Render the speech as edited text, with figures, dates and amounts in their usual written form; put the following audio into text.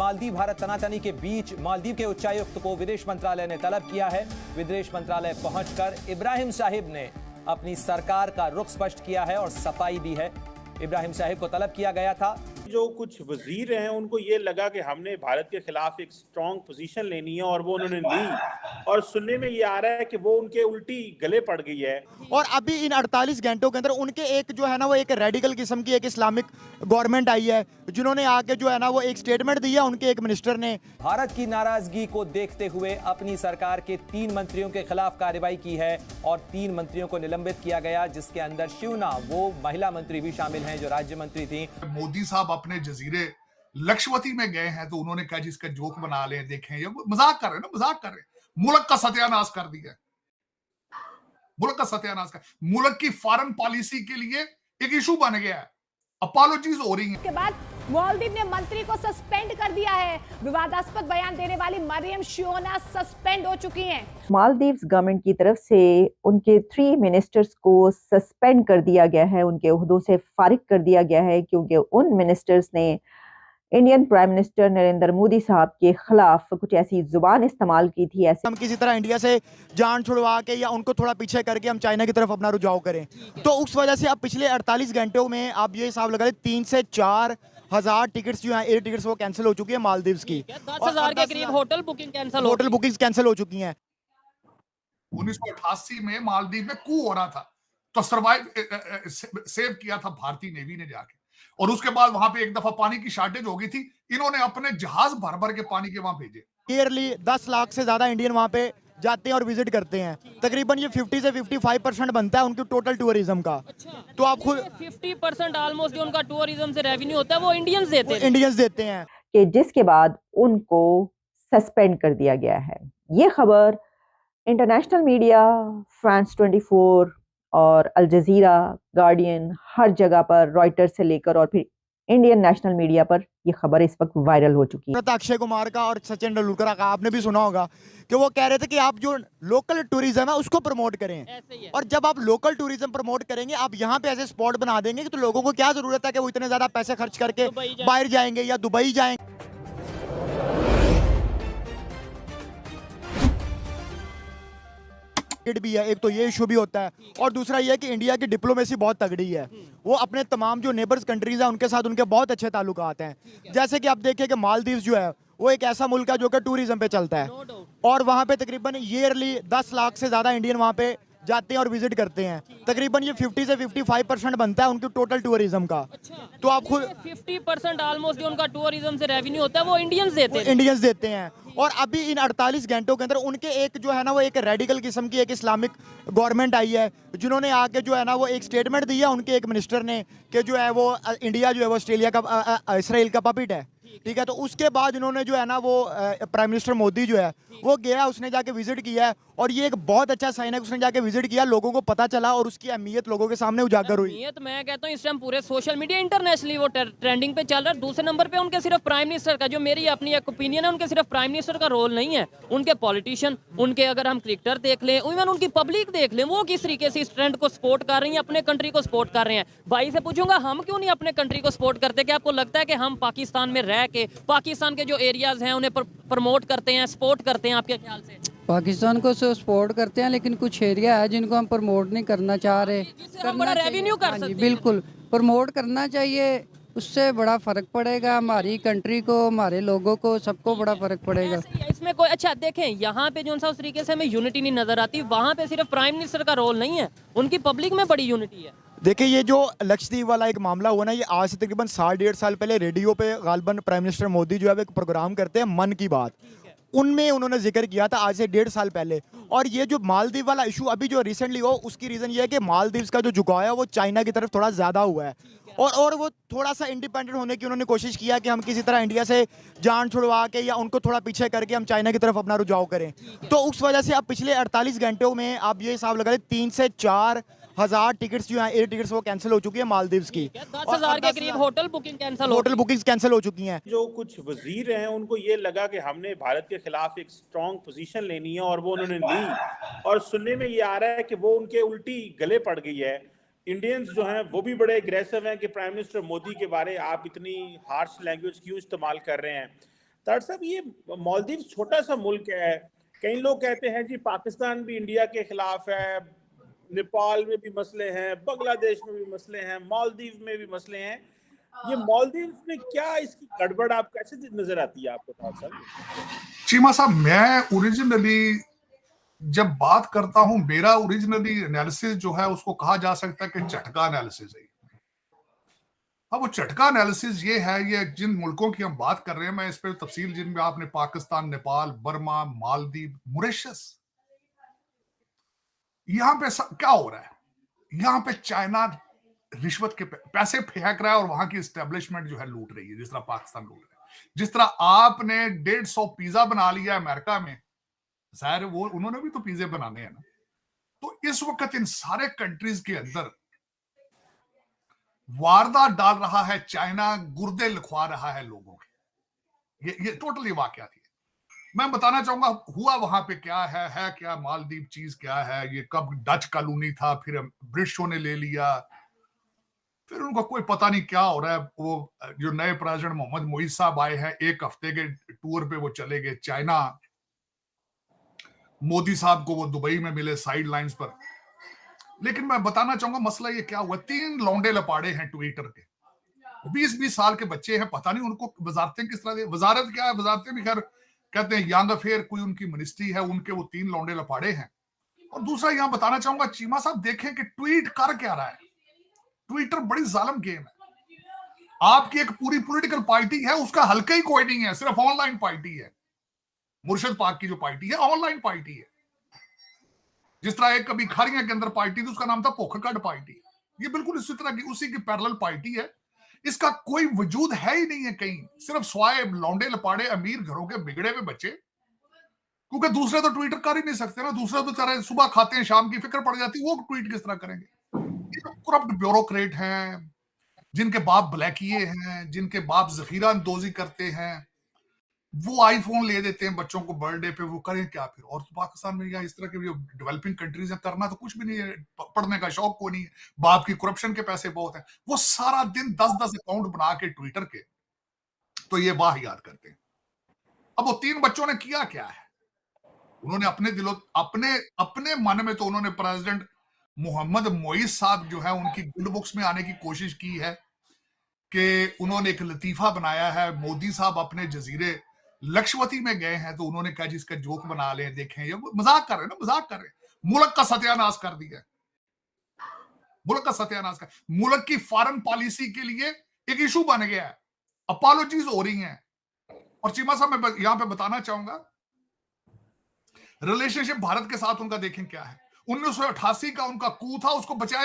मालदीव भारत तनातनी के बीच मालदीव के उच्चायुक्त को विदेश मंत्रालय ने तलब किया है। विदेश मंत्रालय पहुंचकर इब्राहिम साहिब ने अपनी सरकार का रुख स्पष्ट किया है और सफाई दी है। इब्राहिम साहिब को तलब किया गया था। जो कुछ वजीर हैं उनको ये लगा कि हमने भारत के खिलाफ एक स्ट्रॉन्ग पोजीशन लेनी है और वो उन्होंने ली, और सुनने में ये आ रहा है कि वो उनके उल्टी गले पड़ गई है। और अभी इन 48 घंटों के अंदर उनके एक जो है ना वो एक रेडिकल किस्म की एक इस्लामिक गवर्नमेंट आई है, जिन्होंने आके जो है ना वो एक स्टेटमेंट दिया उनके एक मिनिस्टर ने। भारत की नाराजगी को देखते हुए अपनी सरकार के 3 मंत्रियों के खिलाफ कार्रवाई की है और 3 मंत्रियों को निलंबित किया गया, जिसके अंदर शिवना वो महिला मंत्री भी शामिल हैं जो राज्य मंत्री थी। मोदी साहब अपने जजीरे लक्षवती में गए हैं तो उन्होंने कहा जिसका जोक बना ले, देखें ये मजाक कर रहे हैं ना, मजाक कर रहे हैं। मुल्क का सत्यानाश कर दिया, मुल्क का सत्यानाश कर, मुल्क की फॉरेन पॉलिसी के लिए एक इशू बन गया है। अपॉलॉजीज हो रही हैं। के बाद मालदीव ने मंत्री को सस्पेंड कर दिया है। विवादास्पद बयान देने वाली मरियम शियोना सस्पेंड हो चुकी हैं। मालदीव्स गवर्नमेंट की तरफ से उनके 3 मिनिस्टर्स को सस्पेंड कर दिया गया है, उनके ओहदों से फारिग कर दिया गया है, क्योंकि उन मिनिस्टर्स ने Indian prime minister Narendra Modi साहब के खिलाफ कुछ ऐसी जुबान इस्तेमाल की थी। ऐसे हम किसी तरह इंडिया से जान छुड़वा के या उनको थोड़ा पीछे करके हम चाइना की तरफ अपना रुझाव करें, तो उस वजह से अब पिछले 48 घंटों में आप ये हिसाब लगा लें 3 से 4 हजार टिकट्स जो हैं एयर टिकट्स वो कैंसिल हो चुकी है मालदीव्स की। 10,000 के करीब होटल बुकिंग कैंसिल हो चुकी हैं। 1988 में मालदीव में कू हो रहा था तो सेव किया था भारतीय नेवी ने जाके, और उसके बाद वहां पे एक दफा पानी की शॉर्टेज हो गई थी, इन्होंने अपने जहाज भर भर के पानी के वहां भेजे। ईयरली 10 लाख से ज्यादा इंडियन वहां पे जाते हैं और विजिट करते हैं। तकरीबन ये 50 से 55% बनता है उनके टोटल टूरिज्म का। तो आप खुद 50% ऑलमोस्ट जो उनका टूरिज्म से रेवेन्यू होता है वो इंडियंस देते हैं कि जिसके बाद उनको सस्पेंड कर दिया गया है। ये खबर इंटरनेशनल मीडिया, फ्रांस 24 और अल जजीरा, गार्डियन, हर जगह पर, रॉयटर्स से लेकर और फिर इंडियन नेशनल मीडिया पर ये खबर इस वक्त वायरल हो चुकी है। अक्षय कुमार का और सचिन तेंदुलकर का आपने भी सुना होगा कि वो कह रहे थे कि आप जो लोकल टूरिज्म है उसको प्रमोट करें, और जब आप लोकल टूरिज्म प्रमोट करेंगे, आप यहाँ पे ऐसे स्पॉट बना देंगे कि तो लोगों को क्या जरूरत है कि वो इतने ज्यादा पैसे खर्च करके बाहर जाएंगे या दुबई जाएंगे। भी है, एक तो ये इशू भी होता है, और दूसरा ये है कि इंडिया की डिप्लोमेसी बहुत तगड़ी है। वो अपने तमाम जो नेबर्स कंट्रीज हैं उनके साथ उनके बहुत अच्छे ताल्लुकात हैं। जैसे कि आप देखें कि मालदीव्स जो है वो एक ऐसा मुल्क है जो कि टूरिज्म पे चलता है, और वहाँ पे तकरीबन ईयरली 10 लाख से ज्यादा इंडियन वहाँ पे जाते हैं और विजिट करते हैं। तकरीबन ये 50 से 55% बनता है उनके टोटल टूरिज्म का। तो आप खुद 50% ऑलमोस्ट जो उनका टूरिज्म से रेवेन्यू होता है वो इंडियंस देते हैं। और अभी इन 48 घंटों के अंदर उनके एक जो है ना वो एक रेडिकल किस्म की एक इस्लामिक गवर्नमेंट आई है, जिन्होंने आके जो है ना वो एक स्टेटमेंट दिया उनके एक मिनिस्टर ने कि जो है वो इंडिया जो है वो ऑस्ट्रेलिया का इसराइल का पपिट है। ठीक है, तो उसके बाद इन्होंने जो है ना वो प्राइम मिनिस्टर मोदी जो है वो गया, उसने जाके विजिट किया है, और ये एक बहुत अच्छा साइन है। उसने जाके विजिट किया, लोगों को पता चला और उसकी अहमियत लोगों के सामने उजागर हुई। अहमियत मैं कहता हूँ इस टाइम पूरे सोशल मीडिया इंटरनेशनली वो ट्रेंडिंग पे चल रहा है। दूसरे नंबर पे उनके सिर्फ प्राइम मिनिस्टर का, जो मेरी अपनी एक ओपिनियन है, उनके सिर्फ प्राइम मिनिस्टर का रोल नहीं है, उनके पॉलिटिशियन, उनके अगर हम क्रिकेटर देख लें, इवन उनकी पब्लिक देख लें, वो किस तरीके से इस ट्रेंड को सपोर्ट कर रही है, अपने कंट्री को सपोर्ट कर रहे हैं। भाई से पूछूंगा हम क्यों नहीं अपने कंट्री को सपोर्ट करते? क्या आपको लगता है कि हम पाकिस्तान में रह के पाकिस्तान के जो एरियाज हैं उन्हें प्रमोट करते हैं, सपोर्ट करते हैं? आपके ख्याल से पाकिस्तान को सपोर्ट करते हैं, लेकिन कुछ एरिया है जिनको हम प्रमोट नहीं करना चाह रहे। बड़ा रेवेन्यू कर सकते हैं। बिल्कुल प्रमोट करना चाहिए, उससे बड़ा फर्क पड़ेगा हमारी कंट्री को, हमारे लोगों को, सबको बड़ा फर्क पड़ेगा। इसमें कोई अच्छा देखें, यहाँ पे जो सा उस तरीके से हमें यूनिटी नहीं नजर आती, वहाँ पे सिर्फ प्राइम मिनिस्टर का रोल नहीं है, उनकी पब्लिक में बड़ी यूनिटी है। देखिए, ये जो लक्षद्वीप वाला एक मामला हुआ ना, ये आज से तकरीबन 1.5 साल पहले रेडियो पे गालबन प्राइम मिनिस्टर मोदी जो है एक प्रोग्राम करते हैं मन की बात, उनमें उन्होंने जिक्र किया था आज से 1.5 साल पहले। और ये जो मालदीव वाला इशू अभी जो रिसेंटली हो, उसकी रीज़न ये है कि मालदीव्स का जो झुकाव है वो चाइना की तरफ थोड़ा ज़्यादा हुआ है, और वो थोड़ा सा इंडिपेंडेंट होने की उन्होंने कोशिश किया कि हम किसी तरह इंडिया से जान छुड़वा के या उनको थोड़ा पीछे करके हम चाइना की तरफ अपना रुझाव करें। तो उस वजह से अब पिछले 48 घंटों में आप ये हिसाब लगा लें 3 से 4 हजार टिकट्स जो हैं एयर टिकट्स वो कैंसिल हो चुकी है मालदीव्स की। 10,000 के करीब होटल बुकिंग कैंसिल हो चुकी हैं। जो कुछ वजीर हैं उनको ये लगा कि हमने भारत के खिलाफ एक स्ट्रॉन्ग पोजीशन लेनी है और वो उन्होंने ली, और सुनने में ये आ रहा है कि वो उनके उल्टी गले पड़ गई है। इंडियंस जो हैं वो भी बड़े एग्रेसिव हैं कि प्राइम मिनिस्टर मोदी के बारे आप इतनी हार्श लैंग्वेज क्यों इस्तेमाल कर रहे हैं। डॉक्टर साहब, ये मालदीव छोटा सा मुल्क है, कई लोग कहते हैं जी पाकिस्तान भी इंडिया के खिलाफ है, नेपाल में भी मसले हैं, बांग्लादेश में भी मसले हैं, मालदीव में भी मसले हैं। ये मालदीव में क्या इसकी गड़बड़ आप कैसे नजर आती है आपको डॉक्टर साहब? चीमा साहब, मैं ओरिजिनली जब बात करता हूं, मेरा ओरिजिनली एनालिसिस जो है उसको कहा जा सकता है कि झटका एनालिसिस है। अब वो झटका एनालिसिस ये है, ये जिन मुल्कों की हम बात कर रहे हैं, मैं इस पर तफसील, जिनमें आपने पाकिस्तान, नेपाल, बर्मा, मालदीव, मॉरिशस, यहां पे क्या हो रहा है? यहां पे चाइना रिश्वत के पैसे फेंक रहा है और वहां की एस्टेब्लिशमेंट जो है लूट रही है, जिस तरह पाकिस्तान लूट रहा है। जिस तरह आपने 150 पिज्जा बना लिया अमेरिका में, जाहिर वो उन्होंने भी तो पिज्जे बनाने हैं ना। तो इस वक्त इन सारे कंट्रीज के अंदर वारदात डाल रहा है चाइना, गुर्दे लिखवा रहा है लोगों के। ये टोटली वाकया थी। मैं बताना चाहूंगा हुआ वहां पे क्या है क्या मालदीव चीज क्या है। ये कब डच कॉलोनी था, फिर ब्रिटिशों ने ले लिया, फिर उनका कोई पता नहीं क्या हो रहा है। वो जो नए प्रेसिडेंट मोहम्मद मोईस साहब आए हैं, 1 हफ्ते के टूर पे वो चले गए चाइना। मोदी साहब को वो दुबई में मिले साइड लाइंस पर। लेकिन मैं बताना चाहूंगा मसला ये क्या हुआ, 3 लौंडे लपाड़े हैं ट्विटर के, 20-20 साल के बच्चे हैं, पता नहीं उनको वजारतें किस तरह, वजारत क्या है, वजारतें भी खैर कहते हैं यंग अफेयर कोई उनकी मिनिस्ट्री है, उनके वो 3 लौंडे लपाड़े हैं। और दूसरा यहां बताना चाहूंगा चीमा साहब, देखें कि ट्वीट कर क्या रहा है। ट्विटर बड़ी जालिम गेम है। आपकी एक पूरी पॉलिटिकल पार्टी है, उसका हल्का ही कोई नहीं है, सिर्फ ऑनलाइन पार्टी है। मुर्शिद पाक की जो पार्टी है ऑनलाइन पार्टी है। जिस तरह एक कभी खारियां के अंदर पार्टी थी, उसका नाम था पोखकड पार्टी, ये बिल्कुल इसी तरह की उसी की पैरेलल पार्टी है। इसका कोई वजूद है ही नहीं है कहीं, सिर्फ स्वाय लौंडे लपाड़े अमीर घरों के बिगड़े हुए बच्चे, क्योंकि दूसरे तो ट्वीटर कर ही नहीं सकते ना। दूसरे तो तरह सुबह खाते हैं, शाम की फिक्र पड़ जाती है, वो ट्वीट किस तरह करेंगे। करप्ट ब्यूरोक्रेट हैं, जिनके बाप ब्लैकिए हैं, जिनके बाप जखीरा अंदोजी करते हैं, वो आईफोन ले देते हैं बच्चों को बर्थडे पे, वो करें क्या फिर। और तो पाकिस्तान में या इस तरह के डेवलपिंग कंट्रीज हैं, करना तो कुछ भी नहीं है, पढ़ने का शौक को नहीं है, बाप की करप्शन के पैसे बहुत हैं, वो सारा दिन 10-10 अकाउंट बना के ट्विटर के, तो ये वाह याद करते हैं। अब वो 3 बच्चों ने किया क्या है, उन्होंने अपने मन में तो उन्होंने प्रेसिडेंट मोहम्मद मोईस साहब जो है उनकी गुड बुक्स में आने की कोशिश की है, कि उन्होंने एक लतीफा बनाया है, मोदी साहब अपने जजीरे लक्षवती में गए हैं तो उन्होंने कहा जिसका जोक बना ले, देखें ये मजाक कर रहे हैं ना, मजाक कर रहे हैं। मुल्क का सत्यानाश कर दिया, मुल्क का सत्यानाश कर, मुल्क की फॉरेन पॉलिसी के लिए एक इशू बन गया है, अपॉलॉजीज हो रही हैं। और चीमा साहब मैं यहां पे बताना चाहूंगा रिलेशनशिप भारत के साथ उनका देखें क्या है। 1988 का उनका कू था, उसको बचाया